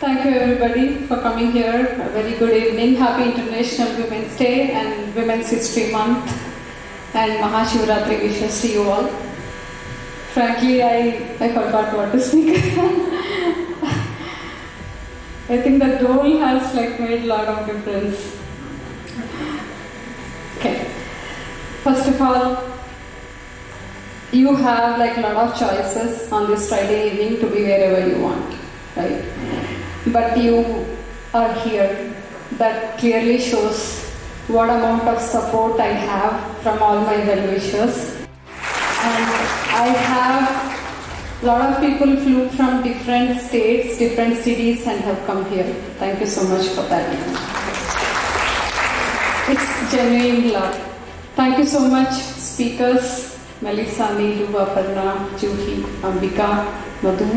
Thank you everybody for coming here. A very good evening. Happy International Women's Day and Women's History Month and Mahashivratri wishes to you all. Frankly, I forgot what to speak. I think the role has made a lot of difference. Okay. First of all, you have a lot of choices on this Friday evening to be wherever you want, right? But you are here. That clearly shows what amount of support I have from all my well-wishers. And I have a lot of people flew from different states, different cities and have come here. Thank you so much for that. It's genuine love. Thank you so much, speakers, Melissa, Neelu, Aparna, Juhi, Ambika, Madhu,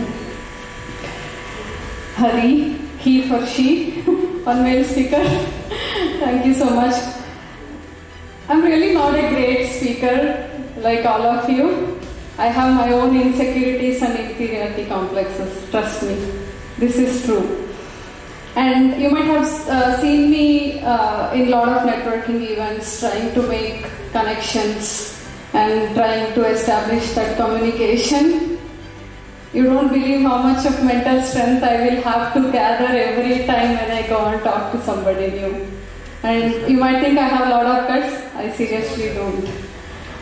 Hari, he for she, one male speaker. Thank you so much. I'm really not a great speaker like all of you. I have my own insecurities and inferiority complexes, trust me. This is true. And you might have seen me in a lot of networking events trying to make connections and trying to establish that communication. You don't believe how much of mental strength I will have to gather every time when I go and talk to somebody new. And you might think I have a lot of guts. I seriously don't.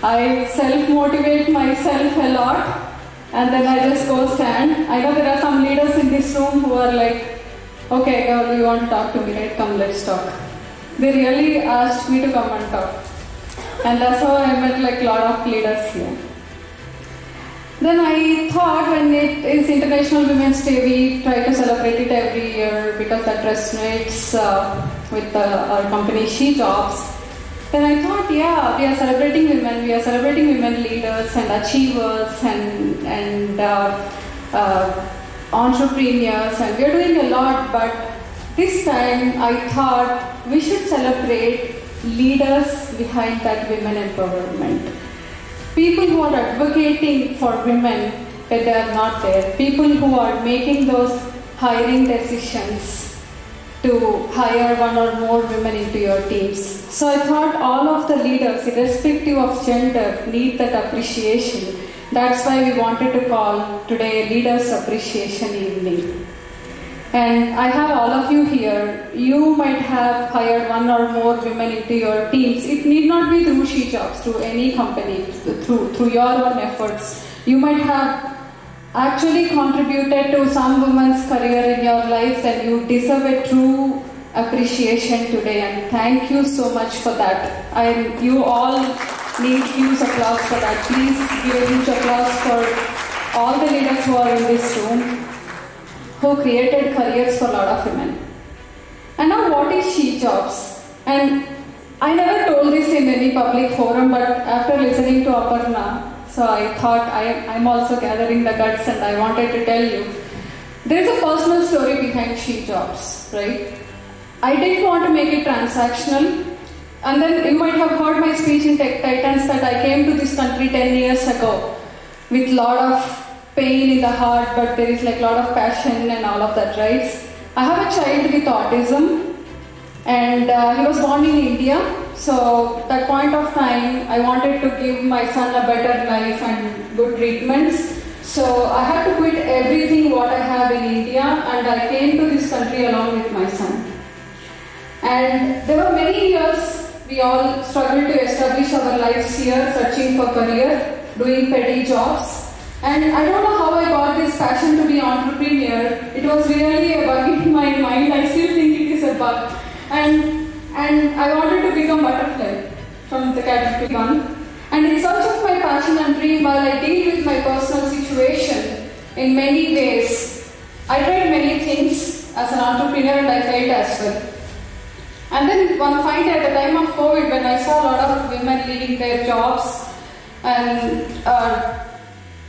I self-motivate myself a lot and then I just go stand. I know there are some leaders in this room who are like, okay girl, you want to talk to me, right? Come, let's talk. They really asked me to come and talk. And that's how I met a lot of leaders here. Then I thought when it is International Women's Day, we try to celebrate it every year because that resonates with our company SheJobs. Then I thought, yeah, we are celebrating women, we are celebrating women leaders and achievers and entrepreneurs, and we are doing a lot, but this time I thought we should celebrate leaders behind that women empowerment. People who are advocating for women when they are not there. People who are making those hiring decisions to hire one or more women into your teams. So I thought all of the leaders, irrespective of gender, need that appreciation. That's why we wanted to call today Leaders Appreciation Evening. And I have all of you here. You might have hired one or more women into your teams. It need not be through SheJobs, through any company, through your own efforts. You might have actually contributed to some woman's career in your life, and you deserve a true appreciation today. And thank you so much for that. You all need huge applause for that. Please give a huge applause for all the leaders who are in this room, who created careers for a lot of women. And now what is SheJobs? And I never told this in any public forum, but after listening to Aparna, so I thought I'm also gathering the guts and I wanted to tell you. There is a personal story behind SheJobs, right? I didn't want to make it transactional. And then you might have heard my speech in Tech Titans that I came to this country 10 years ago with a lot of pain in the heart, but there is a lot of passion and all of that, right? I have a child with autism and he was born in India. So at that point of time, I wanted to give my son a better life and good treatments. So I had to quit everything what I have in India and I came to this country along with my son. And there were many years we all struggled to establish our lives here, searching for career, doing petty jobs. And I don't know how I got this passion to be an entrepreneur. It was really a bug in my mind. I still think it is a bug. And I wanted to become butterfly from the category 1. And in search of my passion and dream, while I deal with my personal situation in many ways, I tried many things as an entrepreneur and I failed as well. And then one fine day at the time of COVID, when I saw a lot of women leaving their jobs and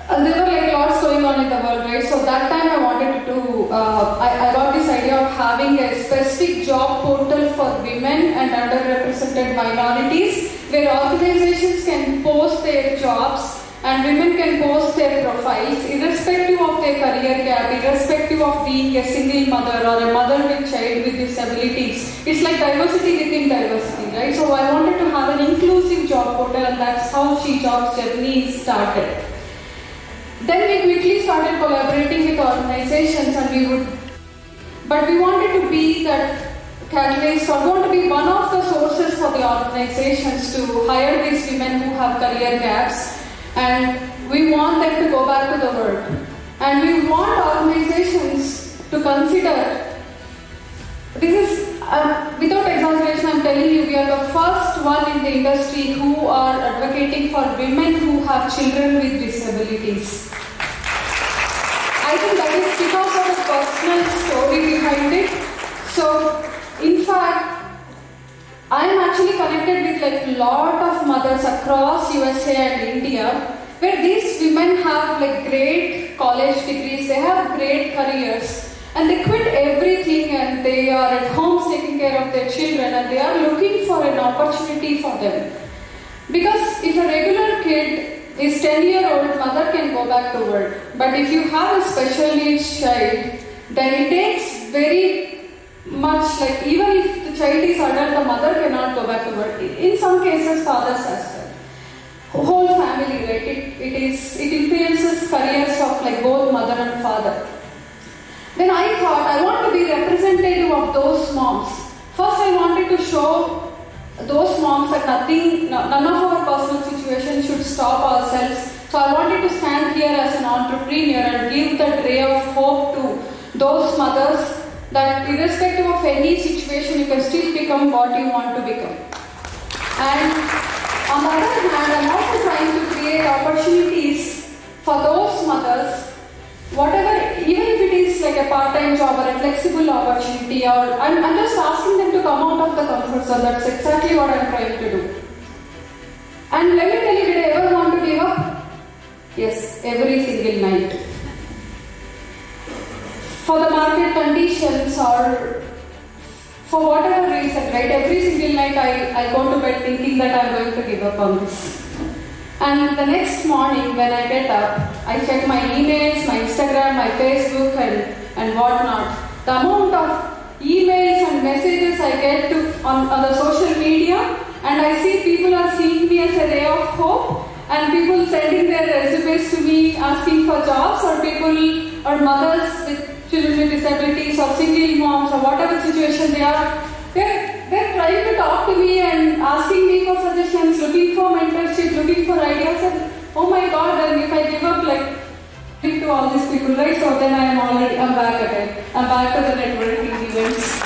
there were lots going on in the world, right? So that time I wanted to I got this idea of having a specific job portal for women and underrepresented minorities where organizations can post their jobs and women can post their profiles irrespective of their career gap, irrespective of being a single mother or a mother with child with disabilities. It's like diversity within diversity, right? So I wanted to have an inclusive job portal, and that's how SheJobs journey started. Then we quickly started collaborating with organizations, and but we wanted to be that catalyst, or want to be one of the sources for the organizations to hire these women who have career gaps, and we want them to go back to the work. And we want organizations to consider, this is, without exaggeration, I'm telling you, we are the first one in the industry who are advocating for women who have children with disabilities. I think that is because of the personal story behind it. So, in fact, I am actually connected with like a lot of mothers across USA and India, where these women have like great college degrees, they have great careers, and they quit everything and they are at home taking care of their children, and they are looking for an opportunity for them. Because if a regular kid is 10-year-old, mother can go back to work. But if you have a special needs child, then it takes very much, like even if the child is adult, the mother cannot go back to work. In some cases, fathers as well. Whole family, right? It influences careers of like both mother and father. Then I thought I want to be representative of those moms. First, I wanted to show those moms that none of our personal situations should stop ourselves. So I wanted to stand here as an entrepreneur and give that ray of hope to those mothers, that irrespective of any situation, you can still become what you want to become. And on the other hand, I'm also trying to create opportunities for those mothers, whatever, even if it is like a part-time job or a flexible opportunity, or I'm just asking them to come out of the comfort zone. That's exactly what I'm trying to do. And let me tell you, did I ever want to give up? Yes, every single night. For the market conditions or for whatever reason, right? Every single night I go to bed thinking that I'm going to give up on this. And the next morning when I get up, I check my emails, my Instagram, my Facebook and whatnot. The amount of emails and messages I get on the social media, and I see people are seeing me as a ray of hope, and people sending their resumes to me asking for jobs, or people or mothers with children with disabilities or single moms or whatever situation they are, they're trying to talk to me and asking me for suggestions, looking for mentorship, looking for ideas, and oh my God, and if I give up like to all these people, right? So then I'm back again. I'm back to the networking events.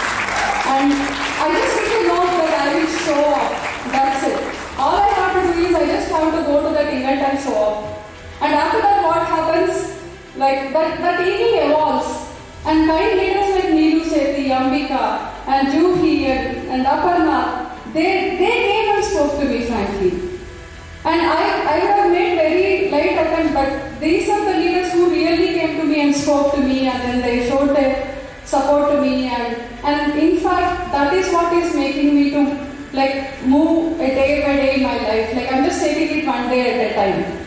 And I just need to know that I will show up. That's it. All I have to do is I just have to go to that event and show up. And after that, what happens? Like that evening evolves. And kind leaders like Neelu Sethi, Ambika, and Juhi, and Aparna, they came and spoke to me frankly. And I would have made very light attempt, but these are the leaders who really came to me and spoke to me, and then they showed their support to me, and in fact, that is what is making me to like move a day by day in my life. Like I'm just taking it one day at a time.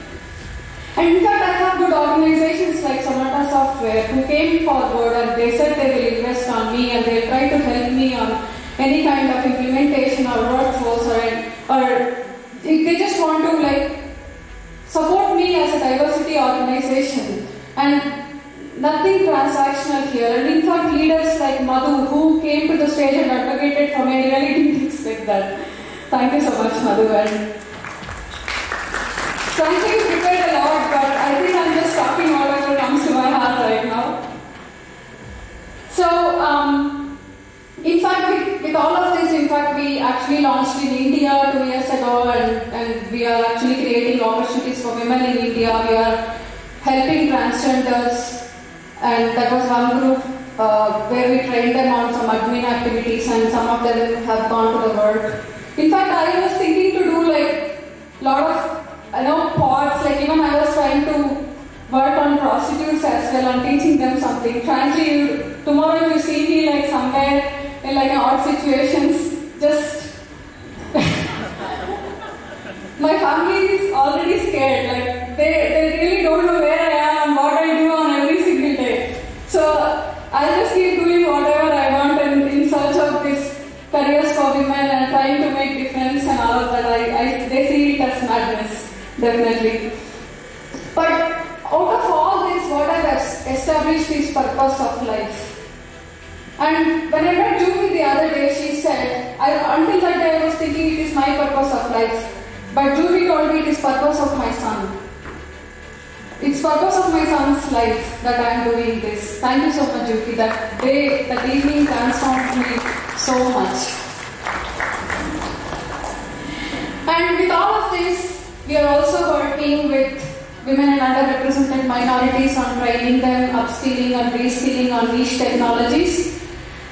And in fact, I have good organizations like Sonata Software who came forward and they said they will invest on me and they'll try to help me on any kind of implementation or workforce, or they just want to like support me as a diversity organization, and nothing transactional here. And in fact, leaders like Madhu who came to the stage and advocated for me, I really didn't expect that. Thank you so much, Madhu. And frankly, you prepared a lot, but I think I'm just talking whatever comes to my heart right now. So, in fact, with all of this, in fact, we actually launched in India 2 years ago, and we are actually creating opportunities for women in India. We are helping transgenders, and that was one group where we trained them on some admin activities, and some of them have gone to the work. In fact, I was thinking to do like a lot of pods, like even I was trying to work on prostitutes as well, on teaching them something. Frankly, tomorrow you see me like somewhere in like odd situations, just my family is already scared. Like they really don't know where I am and what I do on every single day. So I just keep doing whatever I want and in search of this careers for women and trying to make difference and all of that. They see it as madness, definitely. But out of all this, what I've established is purpose of life. And when I met Juhi the other day, she said, until that day I was thinking it is my purpose of life. But Juhi told me it is purpose of my son. It's purpose of my son's life that I am doing this. Thank you so much, Juhi. That evening transformed me so much. And with all of this, we are also working with women and underrepresented minorities on training them, upskilling and reskilling on niche technologies.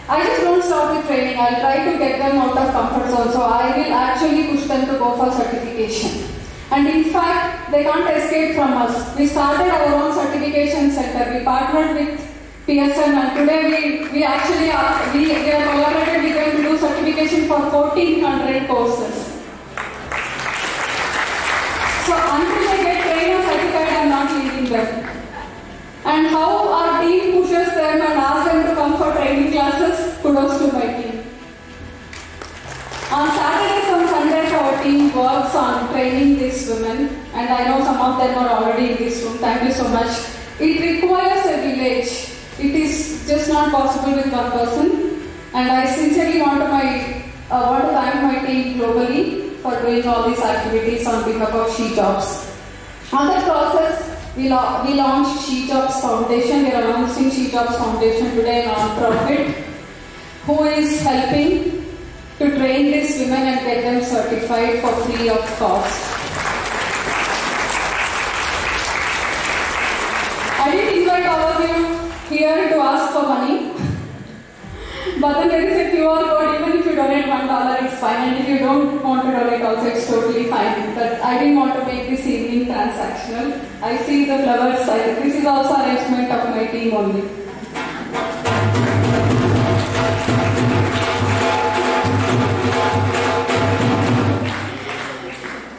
I just don't stop with training. I'll try to get them out of comfort zone. So I will actually push them to go for certification. And in fact, they can't escape from us. We started our own certification center. We partnered with PSN and today we are collaborated with them to do certification for 1,400 courses. So until they get trained or certified, I am not leaving them. And how our team pushes them and asks them to come for training classes, kudos to my team. On Saturdays and Sundays, our team works on training these women, and I know some of them are already in this room. Thank you so much. It requires a village. It is just not possible with one person, and I sincerely want to thank my team globally for doing all these activities on behalf of SheJobs. On that process, we launched SheJobs Foundation. We are announcing SheJobs Foundation today, a non-profit, who is helping to train these women and get them certified for free of cost. I didn't invite all of you here to ask for money, but then there is a QR code. Even if you donate $1, it's fine, and if you don't want to donate also, it's totally fine. But I didn't want to make this evening transactional. I see the flowers. This is also arrangement of my team only.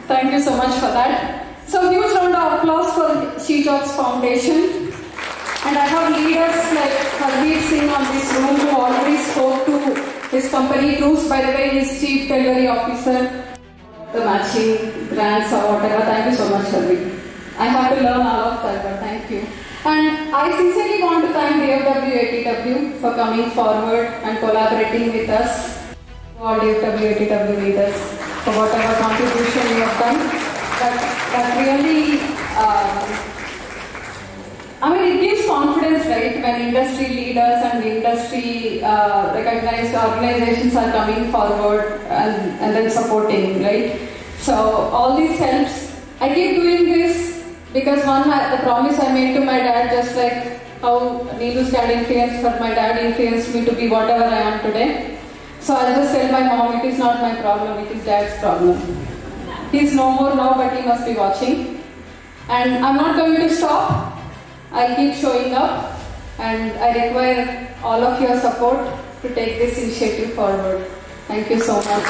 Thank you so much for that. So huge round of applause for SheJobs Foundation. And I have leaders like Hardeep Singh on this room who already spoke to his company. Bruce, by the way, is Chief Delivery Officer, the matching grants or whatever. Thank you so much, Hardeep. I have to learn all of that, but thank you. And I sincerely want to thank DFW for coming forward and collaborating with us. All DFW leaders for whatever contribution you have done. That really, it gives confidence, right, when industry leaders and industry recognized organizations are coming forward and then supporting, right? So all this helps. I keep doing this because the promise I made to my dad, just like how Neelu's dad influenced for my dad influenced me to be whatever I am today. So I'll just tell my mom, it is not my problem, it is dad's problem. He's no more now, but he must be watching. And I'm not going to stop. I'll keep showing up, and I require all of your support to take this initiative forward. Thank you so much.